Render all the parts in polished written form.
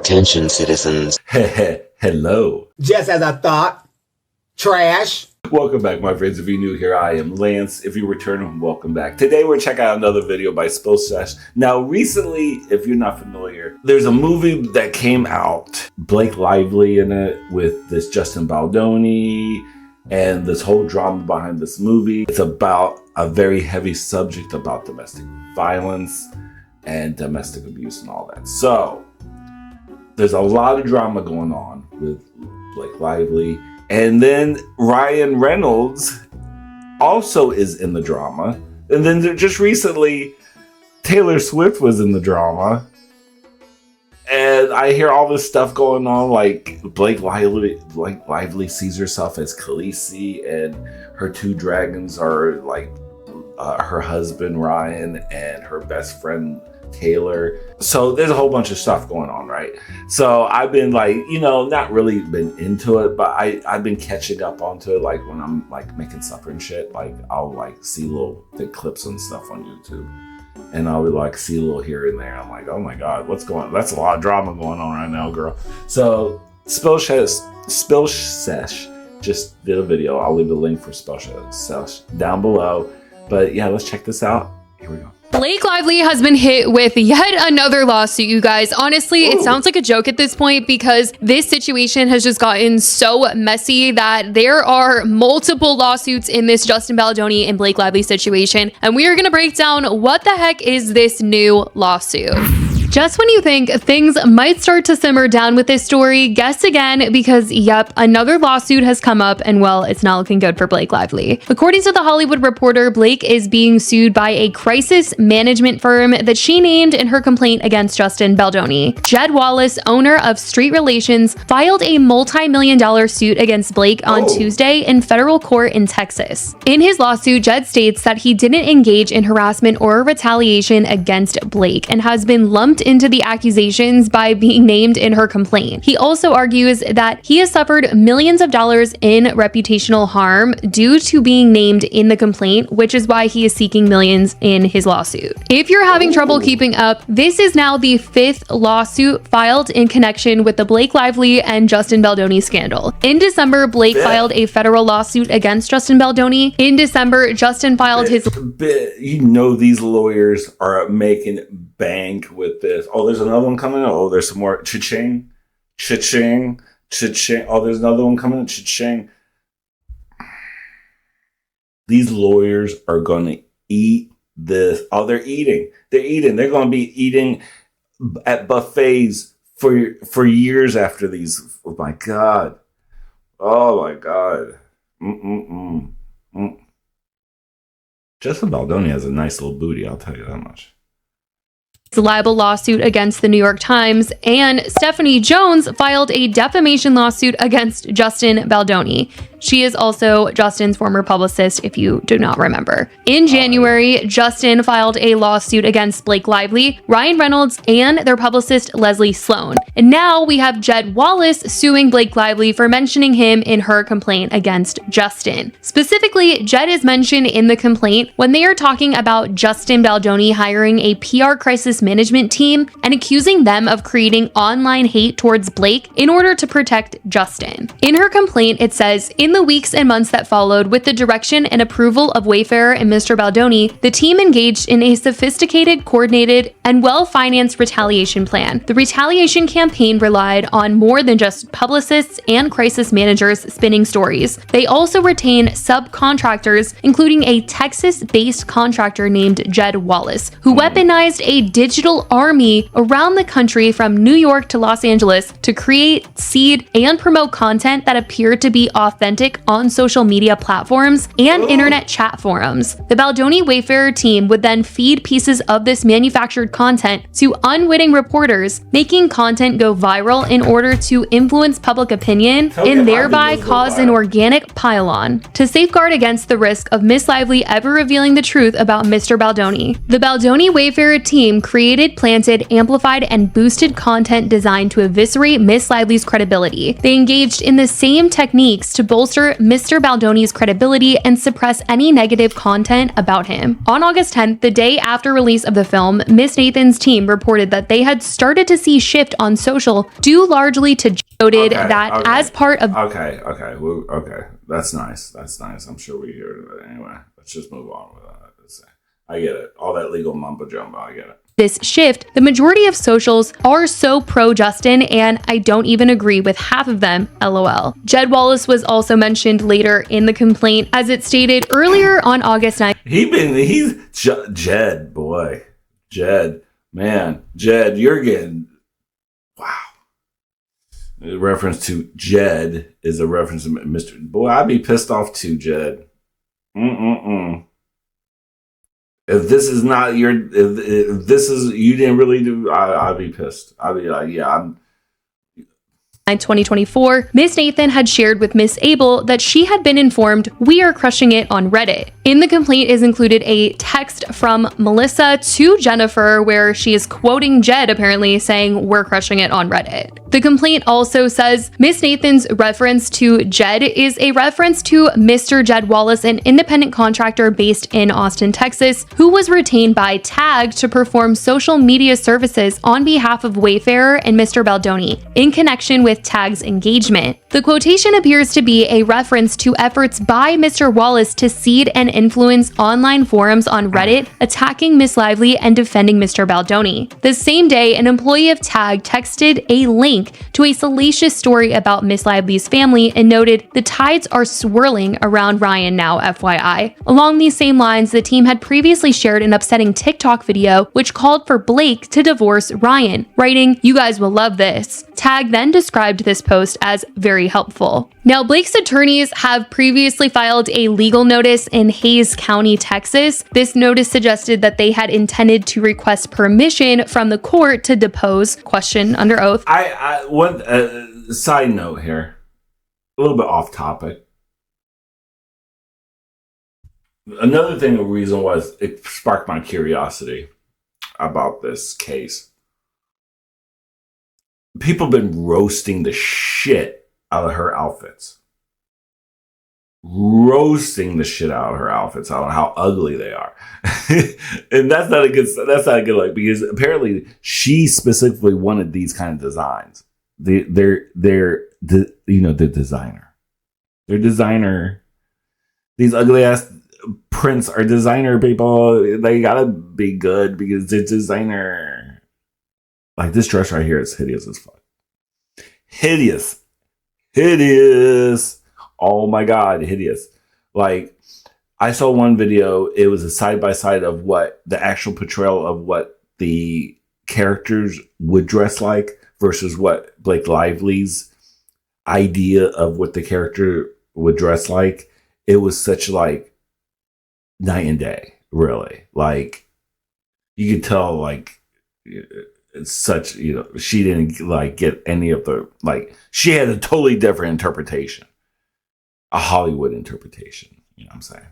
Attention, citizens. Hello. Just as I thought. Trash. Welcome back, my friends. If you're new here, I am Lance. If you return, welcome back. Today, we're checking out another video by Sesh. Now, recently, if you're not familiar, there's a movie that came out, Blake Lively in it, with this Justin Baldoni, and this whole drama behind this movie. It's about a very heavy subject about domestic violence and domestic abuse and all that. So, there's a lot of drama going on with Blake Lively. And then Ryan Reynolds also is in the drama. And then just recently, Taylor Swift was in the drama. And I hear all this stuff going on, like Blake Lively sees herself as Khaleesi, and her two dragons are like her husband Ryan and her best friend Taylor. So there's a whole bunch of stuff going on, right? So I've been like, not really been into it, but I've been catching up onto it. Like when I'm like making supper and shit, like I'll like see little thick clips and stuff on YouTube, and I'll be like see a little here and there. I'm like, oh my god, what's going on? That's a lot of drama going on right now, girl. So Sesh just did a video. I'll leave the link for Sesh down below. But yeah, let's check this out. Here we go. Blake Lively has been hit with yet another lawsuit, you guys. Honestly, it sounds like a joke at this point because this situation has just gotten so messy that there are multiple lawsuits in this Justin Baldoni and Blake Lively situation. And we are going to break down what the heck is this new lawsuit. Just when you think things might start to simmer down with this story, guess again, because yep, another lawsuit has come up and well, it's not looking good for Blake Lively. According to The Hollywood Reporter, Blake is being sued by a crisis management firm that she named in her complaint against Justin Baldoni. Jed Wallace, owner of Street Relations, filed a multi-million-dollar suit against Blake on Tuesday in federal court in Texas. In his lawsuit, Jed states that he didn't engage in harassment or retaliation against Blake and has been lumped into the accusations by being named in her complaint. He also argues that he has suffered millions of dollars in reputational harm due to being named in the complaint, which is why he is seeking millions in his lawsuit. If you're having trouble keeping up, this is now the 5th lawsuit filed in connection with the Blake Lively and Justin Baldoni scandal. In December, Blake filed a federal lawsuit against Justin Baldoni. In December, Justin filed his... These lawyers are making bank with this. Oh, there's another one coming. Oh, there's some more. Cha-ching, cha-ching, cha-ching. Oh, there's another one coming. Cha-ching. These lawyers are going to eat this. Oh, they're eating. They're eating. They're going to be eating at buffets for years after these. Oh, my God. Oh, my God. Justin Baldoni has a nice little booty, I'll tell you that much. Libel lawsuit against the New York Times, and Stephanie Jones filed a defamation lawsuit against Justin Baldoni. She is also Justin's former publicist, if you do not remember. In January, Justin filed a lawsuit against Blake Lively, Ryan Reynolds, and their publicist Leslie Sloan. And now we have Jed Wallace suing Blake Lively for mentioning him in her complaint against Justin. Specifically, Jed is mentioned in the complaint when they are talking about Justin Baldoni hiring a PR crisis management team and accusing them of creating online hate towards Blake in order to protect Justin. In her complaint, it says, in the weeks and months that followed, with the direction and approval of Wayfarer and Mr. Baldoni, the team engaged in a sophisticated, coordinated, and well-financed retaliation plan. The retaliation campaign relied on more than just publicists and crisis managers spinning stories. They also retained subcontractors, including a Texas-based contractor named Jed Wallace, who weaponized a digital army around the country from New York to Los Angeles to create, seed, and promote content that appeared to be authentic on social media platforms and internet chat forums. The Baldoni Wayfarer team would then feed pieces of this manufactured content to unwitting reporters, making content go viral in order to influence public opinion and thereby cause an organic pile-on. To safeguard against the risk of Miss Lively ever revealing the truth about Mr. Baldoni, the Baldoni Wayfarer team created, planted, amplified, and boosted content designed to eviscerate Miss Lively's credibility. They engaged in the same techniques to bolster bolster Mr. Baldoni's credibility and suppress any negative content about him. On August 10th, the day after release of the film, Miss Nathan's team reported that they had started to see shift on social due largely to noted as part of okay, that's nice. I'm sure we hear it anyway. Let's just move on with that. I get it. All that legal mumbo jumbo, I get it. This shift, the majority of socials are so pro Justin, and I don't even agree with half of them, lol. Jed Wallace was also mentioned later in the complaint, as it stated earlier on August 9th. Jed, you're getting, wow. The reference to Jed is a reference to Mr. Boy, I'd be pissed off too, Jed. If this is not if this is, you didn't really do, I'd be pissed. I'd be like, yeah, I'm. 2024, Miss Nathan had shared with Miss Abel that she had been informed we are crushing it on Reddit. In the complaint is included a text from Melissa to Jennifer where she is quoting Jed apparently saying we're crushing it on Reddit. The complaint also says Miss Nathan's reference to Jed is a reference to Mr. Jed Wallace, an independent contractor based in Austin, Texas, who was retained by Tag to perform social media services on behalf of Wayfarer and Mr. Baldoni in connection with Tag's engagement. The quotation appears to be a reference to efforts by Mr. Wallace to seed and influence online forums on Reddit, attacking Miss Lively and defending Mr. Baldoni. The same day, an employee of Tag texted a link to a salacious story about Miss Lively's family and noted the tides are swirling around Ryan now, FYI. Along these same lines, the team had previously shared an upsetting TikTok video which called for Blake to divorce Ryan, writing, "You guys will love this." Tag then described this post as very helpful. Now, Blake's attorneys have previously filed a legal notice in Hayes County, Texas. This notice suggested that they had intended to request permission from the court to depose, question under oath. One side note here, a little bit off topic. Another thing, the reason was it sparked my curiosity about this case. People have been roasting the shit out of her outfits. Roasting the shit out of her outfits, on how ugly they are. And that's not a good look, because apparently she specifically wanted these kind of designs. They're the designer. They're designer. These ugly ass prints are designer people. They gotta be good because they're designer. Like this dress right here is hideous as fuck. Hideous. Oh my God, hideous. Like, I saw one video, it was a side-by-side of what the actual portrayal of what the characters would dress like versus what Blake Lively's idea of what the character would dress like. It was such like night and day, really. Like, you could tell, like, it's such, she didn't like get any of the, like, she had a totally different interpretation, a Hollywood interpretation. You know what I'm saying?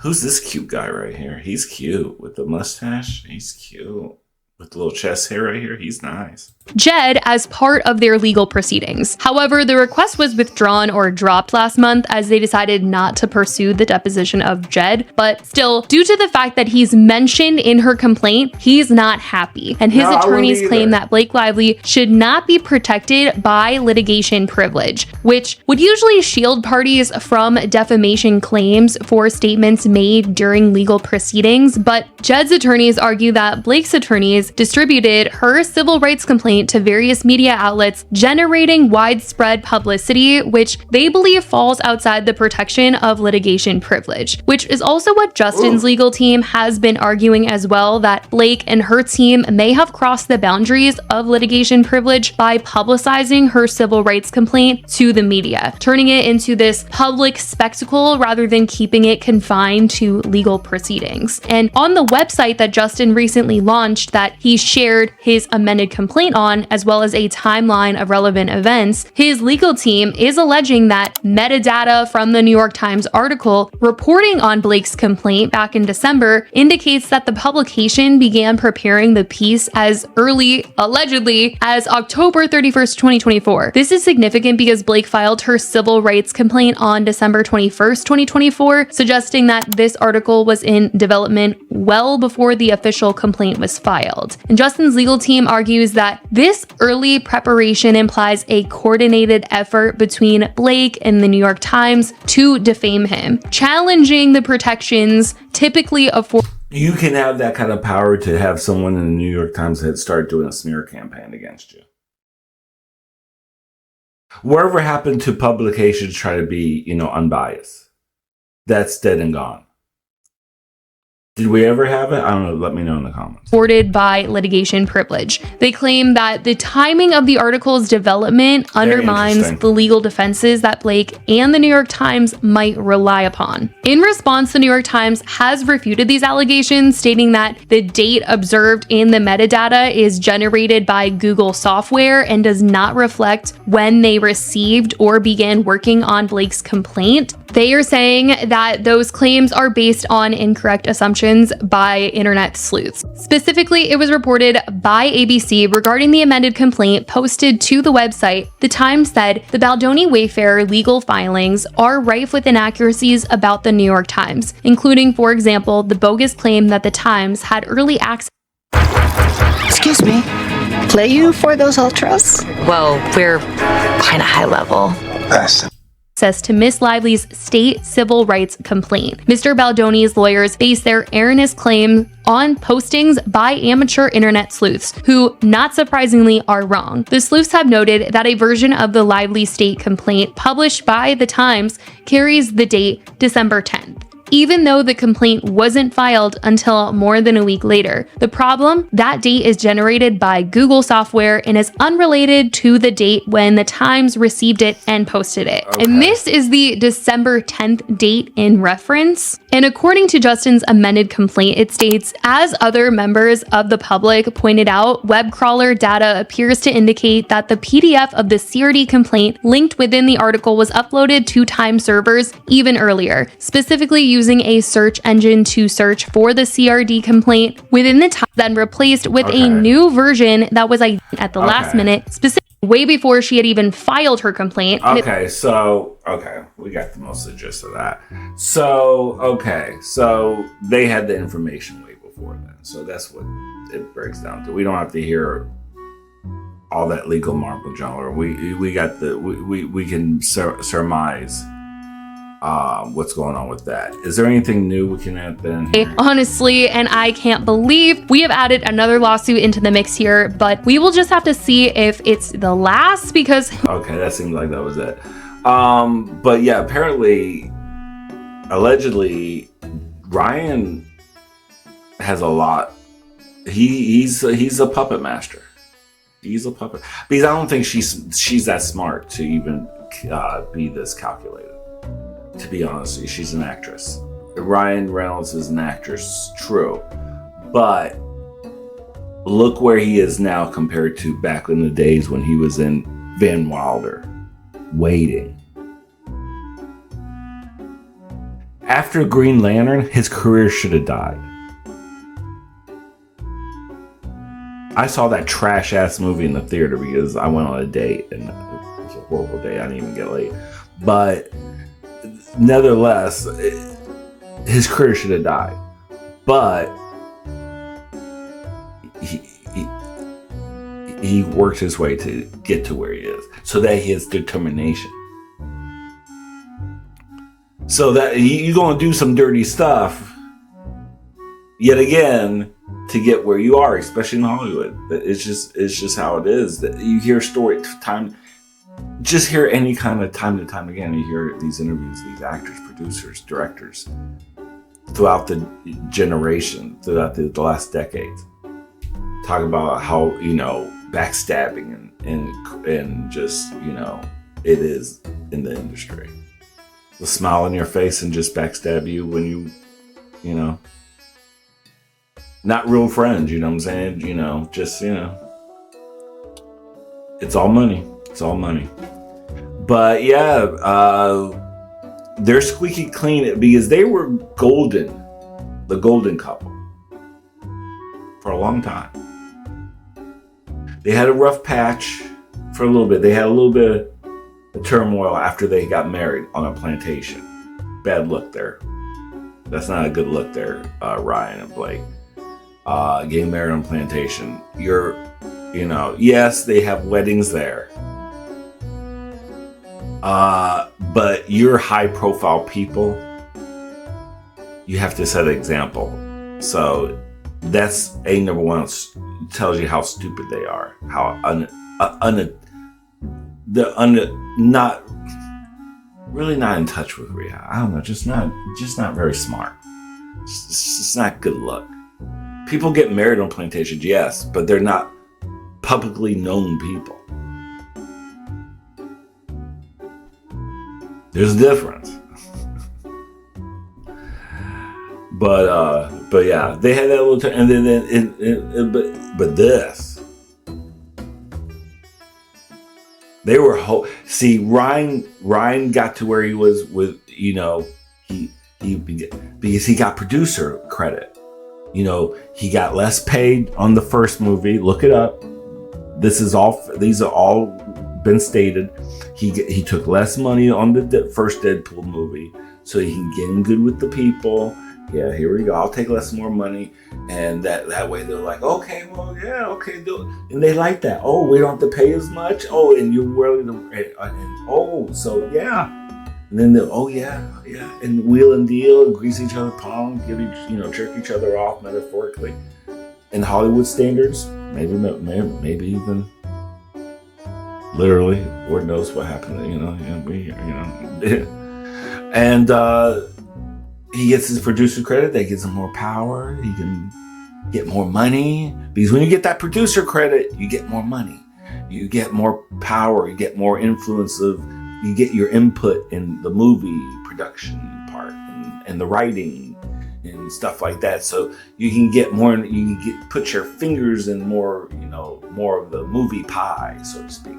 Who's this cute guy right here? He's cute with the mustache. He's cute. With the little chest hair right here, he's nice. Jed as part of their legal proceedings. However, the request was withdrawn or dropped last month as they decided not to pursue the deposition of Jed. But still, due to the fact that he's mentioned in her complaint, he's not happy. And his attorneys claim that Blake Lively should not be protected by litigation privilege, which would usually shield parties from defamation claims for statements made during legal proceedings. But Jed's attorneys argue that Blake's attorneys distributed her civil rights complaint to various media outlets, generating widespread publicity, which they believe falls outside the protection of litigation privilege, which is also what Justin's legal team has been arguing as well, that Blake and her team may have crossed the boundaries of litigation privilege by publicizing her civil rights complaint to the media, turning it into this public spectacle rather than keeping it confined to legal proceedings. And on the website that Justin recently launched that he shared his amended complaint on, as well as a timeline of relevant events, his legal team is alleging that metadata from the New York Times article reporting on Blake's complaint back in December indicates that the publication began preparing the piece as early, allegedly, as October 31st, 2024. This is significant because Blake filed her civil rights complaint on December 21st, 2024, suggesting that this article was in development well before the official complaint was filed. And Justin's legal team argues that this early preparation implies a coordinated effort between Blake and the New York Times to defame him, challenging the protections typically afforded. You can have that kind of power to have someone in the New York Times that start doing a smear campaign against you. Whatever happened to publications try to be, unbiased? That's dead and gone. Did we ever have it? I don't know. Let me know in the comments. Supported by litigation privilege. They claim that the timing of the article's development undermines the legal defenses that Blake and the New York Times might rely upon. In response, the New York Times has refuted these allegations, stating that the date observed in the metadata is generated by Google software and does not reflect when they received or began working on Blake's complaint. They are saying that those claims are based on incorrect assumptions by internet sleuths. Specifically, it was reported by ABC regarding the amended complaint posted to the website. The Times said the Baldoni Wayfarer legal filings are rife with inaccuracies about the New York Times, including, for example, the bogus claim that the Times had early access. Excuse me, play you for those ultras? Well, we're kind of high level. To Miss Lively's state civil rights complaint. Mr. Baldoni's lawyers base their erroneous claim on postings by amateur internet sleuths, who, not surprisingly, are wrong. The sleuths have noted that a version of the Lively state complaint published by the Times carries the date December 10th. Even though the complaint wasn't filed until more than a week later. The problem, that date is generated by Google software and is unrelated to the date when the Times received it and posted it. Okay. And this is the December 10th date in reference. And according to Justin's amended complaint, it states, as other members of the public pointed out, web crawler data appears to indicate that the PDF of the CRD complaint linked within the article was uploaded to Times servers even earlier, specifically using a search engine to search for the CRD complaint within the Times, then replaced with a new version that was at the last minute, specifically way before she had even filed her complaint. We got the most of the gist of that. So they had the information way before then. So that's what it breaks down to. We don't have to hear all that legal marble genre. We can surmise what's going on with that. Is there anything new we can add in here? Honestly, and I can't believe we have added another lawsuit into the mix here, but we will just have to see if it's the last, because okay, that seems like that was it. But yeah, apparently, allegedly, Ryan has a lot. He's a puppet master. He's a puppet, because I don't think she's that smart to even be this calculated. To be honest, she's an actress. Ryan Reynolds is an actress, true, but look where he is now compared to back in the days when he was in Van Wilder, Waiting. After Green Lantern, his career should have died. I saw that trash ass movie in the theater because I went on a date and it was a horrible day. I didn't even get late, but nevertheless, his career should have died. But he worked his way to get to where he is, so that he has determination. So that you're going to do some dirty stuff yet again to get where you are, especially in Hollywood. It's just how it is. That you hear story time. Just hear any kind of time and time again. You hear these interviews, these actors, producers, directors, throughout the generation, throughout the last decades, talk about how backstabbing and just it is in the industry. The smile on your face and just backstab you when you not real friends, you know what I'm saying? Just, it's all money. It's all money. But yeah, they're squeaky clean because they were the golden couple for a long time. They had a rough patch for a little bit. They had a little bit of turmoil after they got married on a plantation. Bad look there. That's not a good look there, Ryan and Blake. Getting married on a plantation. Yes, they have weddings there. But you're high profile people. You have to set an example. So that's number one. Tells you how stupid they are. How not in touch with reality. I don't know. Just not very smart. It's not good luck. People get married on plantations, yes, but they're not publicly known people. There's a difference. But yeah, they had that little and then but this, they were see Ryan got to where he was with he because he got producer credit. He got less paid on the first movie. Look it up. These are all been stated. He took less money on the first Deadpool movie so he can get in good with the people. Yeah, here we go. I'll take more money, and that way they're like, okay, well, yeah, okay, do it. And they like that. Oh, we don't have to pay as much. Oh, and you're willing to, so yeah. And then they'll, oh yeah, and wheel and deal, and grease each other palms, jerk each other off metaphorically. In Hollywood standards, maybe even literally, Lord knows what happened. And he gets his producer credit. That gives him more power. He can get more money because when you get that producer credit, you get more money. You get more power. You get more influence you get your input in the movie production part and the writing and stuff like that. So you can get more, put your fingers in more of the movie pie, so to speak.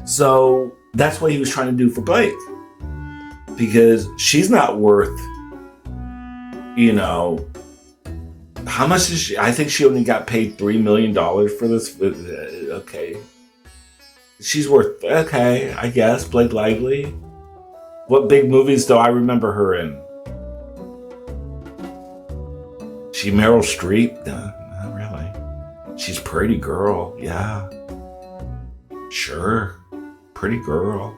So that's what he was trying to do for Blake, because she's not worth, how much is she? I think she only got paid $3 million for this. Okay. She's worth, okay, I guess, Blake Lively. What big movies do I remember her in? She Meryl Streep? No, not really. She's Pretty Girl, yeah. Sure. Pretty girl.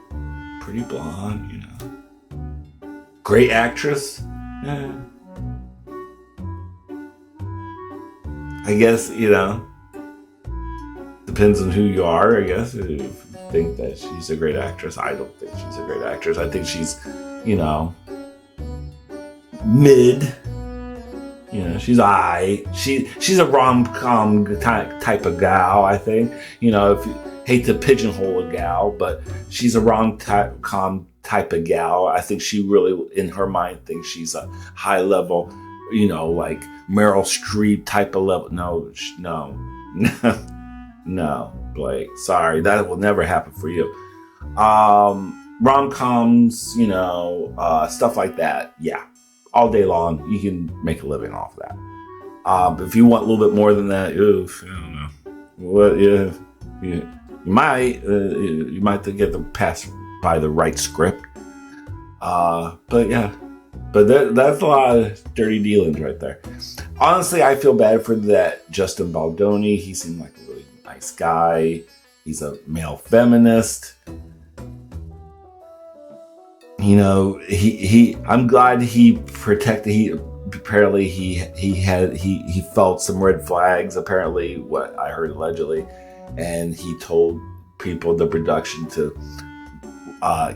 Pretty blonde, Great actress? Yeah. I guess, depends on who you are, I guess. If you think that she's a great actress, I don't think she's a great actress. I think she's, mid. She's she's a rom-com type of gal, I think. If you hate to pigeonhole a gal, but she's a rom-com type of gal. I think she really, in her mind, thinks she's a high level, like Meryl Streep type of level. No, Blake. Sorry, that will never happen for you. Rom-coms, stuff like that. Yeah, all day long, you can make a living off that. But if you want a little bit more than that, I don't know. What? Yeah, you might get the pass by the right script. But yeah. But that's a lot of dirty dealings right there. Honestly, I feel bad for that Justin Baldoni. He seemed like a really nice guy. He's a male feminist. I'm glad he protected. Apparently he felt some red flags. Apparently, what I heard allegedly, and he told people, the production, to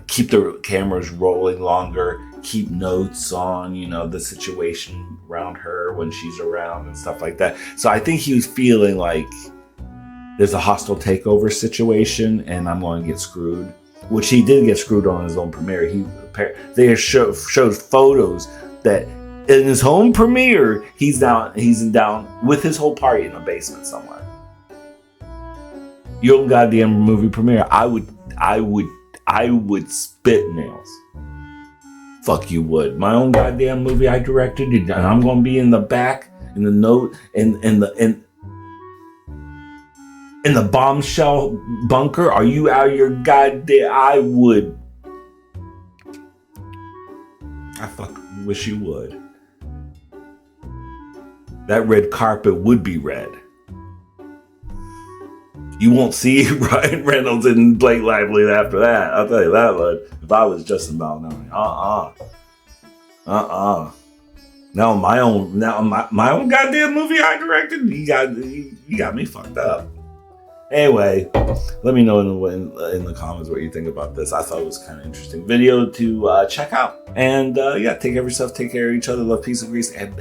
keep the cameras rolling longer. Keep notes on, the situation around her when she's around and stuff like that. So I think he was feeling like there's a hostile takeover situation and I'm going to get screwed, which he did get screwed on his own premiere. They showed photos that In his home premiere, he's down with his whole party in a basement somewhere. Your own goddamn movie premiere, I would spit nails. Fuck you would. My own goddamn movie I directed, and I'm gonna be in the back, in the note, in the bombshell bunker. Are you out of your goddamn? I would. I fucking wish you would. That red carpet would be red. You won't see Ryan Reynolds and Blake Lively after that. I'll tell you that much. If I was Justin Baldoni, Now my own goddamn movie I directed. You got me fucked up. Anyway, let me know in the comments what you think about this. I thought it was kind of interesting video to check out. And yeah, take care of yourself, take care of each other, love, peace, and grease, and